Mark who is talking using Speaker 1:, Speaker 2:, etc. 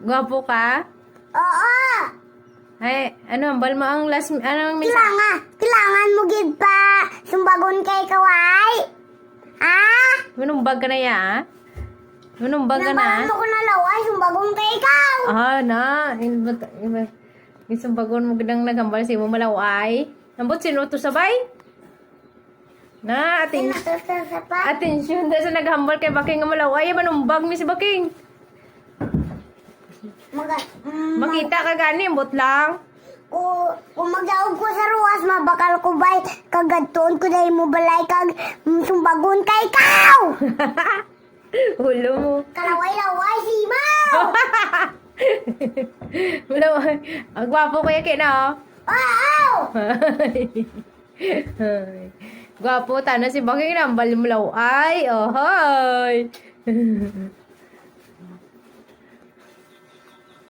Speaker 1: Gwapo ka?
Speaker 2: Oo.
Speaker 1: Ay, ano, hambal mo ang last, ano, misa?
Speaker 2: Kailangan mo gid pa sumbagon kay Kaway. Ha?
Speaker 1: Manumbag ka na ya? Manumbag ka na?
Speaker 2: Nabahan mo ko na laway, sumbagon kay ikaw.
Speaker 1: Ah, na. Isang bagon mo gandang naghambal si mo malaway. Nambot sino to sabay? Na, atin. Atensyon dahil sa naghambal kay Baking nga malaway. Manumbag ni si Baking. Makita ka gani, ambot lang.
Speaker 2: Kung magdaog ko sa ruwas, mabakal ko bay, kagadtoon ko dahil mo balay kag sumbagon kay ikaw.
Speaker 1: Hulo mo.
Speaker 2: Kalaway-laway, simaw.
Speaker 1: Malaway. Ang gwapo kaya kina.
Speaker 2: Wow!
Speaker 1: Gwapo, tana si Baking nambal mo laway. Oh, hi.